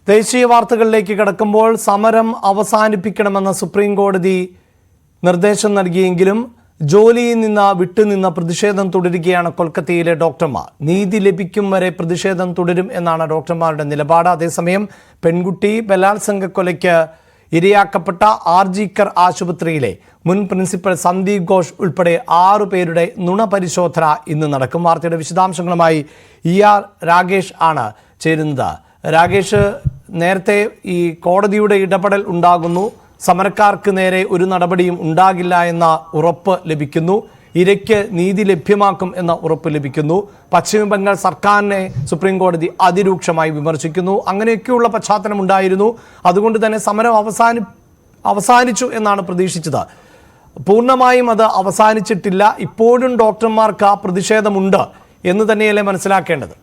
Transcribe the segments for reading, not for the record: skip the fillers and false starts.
ദേശീയ വാർത്തകളിലേക്ക് കടക്കുമ്പോൾ സമരം അവസാനിപ്പിക്കണമെന്ന സുപ്രീം കോടതി നിർദ്ദേശം നൽകിയെങ്കിലും ജോലിയിൽ നിന്ന് വിട്ടുനിന്ന പ്രതിഷേധം തുടരുകയാണ് കൊൽക്കത്തയിലെ ഡോക്ടർമാർ. നീതി ലഭിക്കും വരെ പ്രതിഷേധം തുടരും എന്നാണ് ഡോക്ടർമാരുടെ നിലപാട്. അതേസമയം പെൺകുട്ടി ബലാത്സംഗ കൊലയ്ക്ക് ഇരയാക്കപ്പെട്ട ആർജിക്കർ ആശുപത്രിയിലെ മുൻ പ്രിൻസിപ്പൽ സന്ദീപ് ഘോഷ് ഉൾപ്പെടെ 6 പേരുടെ നുണ പരിശോധന ഇന്ന് നടക്കും. വാർത്തയുടെ വിശദാംശങ്ങളുമായി ER രാകേഷ് ആണ് ചേരുന്നത്. രാകേഷ്, നേരത്തെ ഈ കോടതിയുടെ ഇടപെടൽ ഉണ്ടാകുന്നു, സമരക്കാർക്ക് നേരെ ഒരു നടപടിയും ഉണ്ടാകില്ല എന്ന ഉറപ്പ് ലഭിക്കുന്നു, ഇരയ്ക്ക് നീതി ലഭ്യമാക്കും എന്ന ഉറപ്പ് ലഭിക്കുന്നു. പശ്ചിമ ബംഗാൾ സർക്കാരിനെ സുപ്രീം കോടതി അതിരൂക്ഷമായി വിമർശിക്കുന്നു. അങ്ങനെയൊക്കെയുള്ള പശ്ചാത്തലം ഉണ്ടായിരുന്നു. അതുകൊണ്ട് തന്നെ സമരം അവസാനിച്ചു എന്നാണ് പ്രതീക്ഷിച്ചത്. പൂർണ്ണമായും അത് അവസാനിച്ചിട്ടില്ല. ഇപ്പോഴും ഡോക്ടർമാർക്ക് ആ പ്രതിഷേധമുണ്ട് എന്ന് തന്നെയല്ലേ മനസ്സിലാക്കേണ്ടത്?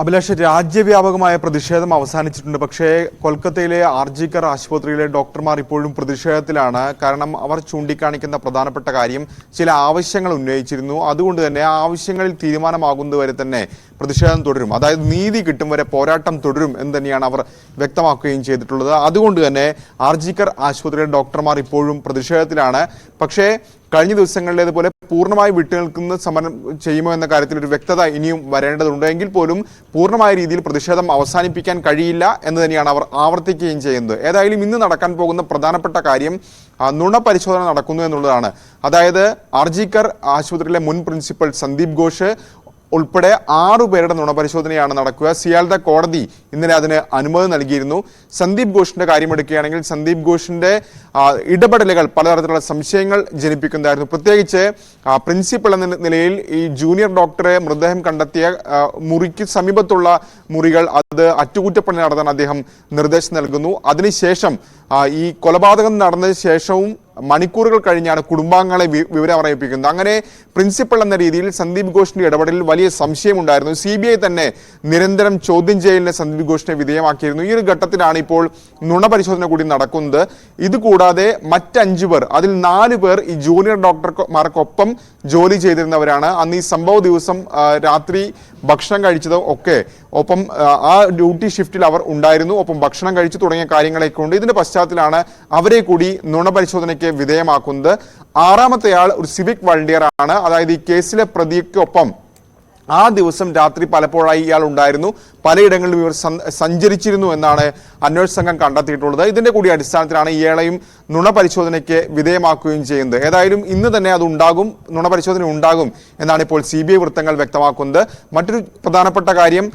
അഭിലാഷ്, രാജ്യവ്യാപകമായ പ്രതിഷേധം അവസാനിച്ചിട്ടുണ്ട്. പക്ഷേ കൊൽക്കത്തയിലെ ആർജിക്കർ ആശുപത്രിയിലെ ഡോക്ടർമാർ ഇപ്പോഴും പ്രതിഷേധത്തിലാണ്. കാരണം അവർ ചൂണ്ടിക്കാണിക്കുന്ന പ്രധാനപ്പെട്ട കാര്യം ചില ആവശ്യങ്ങൾ ഉന്നയിച്ചിരുന്നു. അതുകൊണ്ട് തന്നെ ആ ആവശ്യങ്ങളിൽ തീരുമാനമാകുന്നതുവരെ തന്നെ പ്രതിഷേധം തുടരും. അതായത് നീതി കിട്ടും വരെ പോരാട്ടം തുടരും എന്ന് തന്നെയാണ് അവർ വ്യക്തമാക്കുകയും ചെയ്തിട്ടുള്ളത്. അതുകൊണ്ട് തന്നെ ആർജിക്കർ ആശുപത്രിയിലെ ഡോക്ടർമാർ ഇപ്പോഴും പ്രതിഷേധത്തിലാണ്. പക്ഷേ കഴിഞ്ഞ ദിവസങ്ങളിലേതുപോലെ പൂർണ്ണമായി വിട്ടുനിൽക്കുന്ന സമരം ചെയ്യുമോ എന്ന കാര്യത്തിൽ ഒരു വ്യക്തത ഇനിയും വരേണ്ടതുണ്ട്. എങ്കിൽ പോലും പൂർണ്ണമായ രീതിയിൽ പ്രതിഷേധം അവസാനിപ്പിക്കാൻ കഴിയില്ല എന്ന് തന്നെയാണ് അവർ ആവർത്തിക്കുകയും ചെയ്യുന്നത്. ഏതായാലും ഇന്ന് നടക്കാൻ പോകുന്ന പ്രധാനപ്പെട്ട കാര്യം നുണ പരിശോധന നടക്കുന്നു എന്നുള്ളതാണ്. അതായത് ആർജിക്കർ ആശുപത്രിയിലെ മുൻ പ്രിൻസിപ്പൽ സന്ദീപ് ഘോഷ് ഉൾപ്പെടെ 6 പേരുടെ നുണപരിശോധനയാണ് നടക്കുക. സിയാൽദ കോടതി ഇന്നലെ അതിന് അനുമതി നൽകിയിരുന്നു. സന്ദീപ് ഘോഷിന്റെ കാര്യമെടുക്കുകയാണെങ്കിൽ സന്ദീപ് ഘോഷിന്റെ ഇടപെടലുകൾ പലതരത്തിലുള്ള സംശയങ്ങൾ ജനിപ്പിക്കുന്നതായിരുന്നു. പ്രത്യേകിച്ച് പ്രിൻസിപ്പൽ എന്ന നിലയിൽ ഈ ജൂനിയർ ഡോക്ടറെ മൃതദേഹം കണ്ടെത്തിയ മുറിക്ക് സമീപത്തുള്ള മുറികൾ അത് അറ്റകുറ്റപ്പണി നടത്താൻ അദ്ദേഹം നിർദ്ദേശം നൽകുന്നു. അതിനുശേഷം ഈ കൊലപാതകം നടന്നതിന് ശേഷവും മണിക്കൂറുകൾ കഴിഞ്ഞാണ് കുടുംബാംഗങ്ങളെ വിവരം അറിയിപ്പിക്കുന്നത്. അങ്ങനെ പ്രിൻസിപ്പൽ എന്ന രീതിയിൽ സന്ദീപ് ഘോഷിന്റെ ഇടപെടലിൽ വലിയ സംശയമുണ്ടായിരുന്നു. CBI തന്നെ നിരന്തരം ചോദ്യം ചെയ്യലിന് സന്ദീപ് ഘോഷിനെ വിധേയമാക്കിയിരുന്നു. ഈ ഒരു ഘട്ടത്തിലാണ് ഇപ്പോൾ നുണ പരിശോധന കൂടി നടക്കുന്നത്. ഇതുകൂടാതെ മറ്റ് 5 പേർ, അതിൽ 4 പേർ ഈ ജൂനിയർ ഡോക്ടർമാർക്കൊപ്പം ജോലി ചെയ്തിരുന്നവരാണ്. അന്ന് ഈ സംഭവ ദിവസം രാത്രി ഭക്ഷണം കഴിച്ചത് ഒക്കെ ഒപ്പം ആ ഡ്യൂട്ടി ഷിഫ്റ്റിൽ അവർ ഉണ്ടായിരുന്നു, ഒപ്പം ഭക്ഷണം കഴിച്ചു തുടങ്ങിയ കാര്യങ്ങളൊക്കെ ഉണ്ട്. ഇതിന്റെ പശ്ചാത്തലത്തിലാണ് അവരെ കൂടി നുണ പരിശോധനയ്ക്ക് വിധേയമാക്കുന്നത്. 6ാമത്തെയാൾ ഒരു സിവിക് വളണ്ടിയർ ആണ്. അതായത് ഈ കേസിലെ പ്രതിക്കൊപ്പം ആ ദിവസം രാത്രി പലപ്പോഴായി ഇയാൾ ഉണ്ടായിരുന്നു, പലയിടങ്ങളിലും ഇവർ സഞ്ചരിച്ചിരുന്നു എന്നാണ് അന്വേഷണ സംഘം കണ്ടെത്തിയിട്ടുള്ളത്. ഇതിന്റെ കൂടി അടിസ്ഥാനത്തിലാണ് ഇയാളെയും നുണ പരിശോധനയ്ക്ക് വിധേയമാക്കുകയും ചെയ്യുന്നത്. ഏതായാലും ഇന്ന് തന്നെ അത് ഉണ്ടാകും, നുണ പരിശോധന ഉണ്ടാകും എന്നാണ് ഇപ്പോൾ CBI വൃത്തങ്ങൾ വ്യക്തമാക്കുന്നത്. മറ്റൊരു പ്രധാനപ്പെട്ട കാര്യം,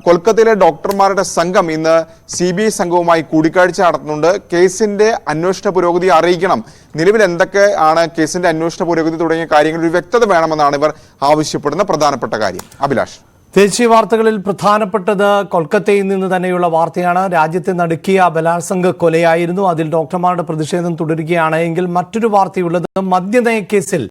കൊൽക്കത്തയിലെ ഡോക്ടർമാരുടെ സംഘം ഇന്ന് CBI സംഘവുമായി കൂടിക്കാഴ്ച നടത്തുന്നുണ്ട്. കേസിന്റെ അന്വേഷണ പുരോഗതി അറിയിക്കണം, നിലവിൽ എന്തൊക്കെയാണ് കേസിന്റെ അന്വേഷണ പുരോഗതി തുടങ്ങിയ കാര്യങ്ങളിൽ ഒരു വ്യക്തത വേണമെന്നാണ് ഇവർ ആവശ്യപ്പെടുന്ന പ്രധാനപ്പെട്ട കാര്യം. അഭിലാഷ്, ദേശീയ വാർത്തകളിൽ പ്രധാനപ്പെട്ടത് കൊൽക്കത്തയിൽ നിന്ന് തന്നെയുള്ള വാർത്തയാണ്. രാജ്യത്തെ നടുക്കിയ ബലാത്സംഗ കൊലയായിരുന്നു. അതിൽ ഡോക്ടർമാരുടെ പ്രതിഷേധം തുടരുകയാണ്. എങ്കിൽ മറ്റൊരു വാർത്തയുള്ളത് മദ്യനയ കേസിൽ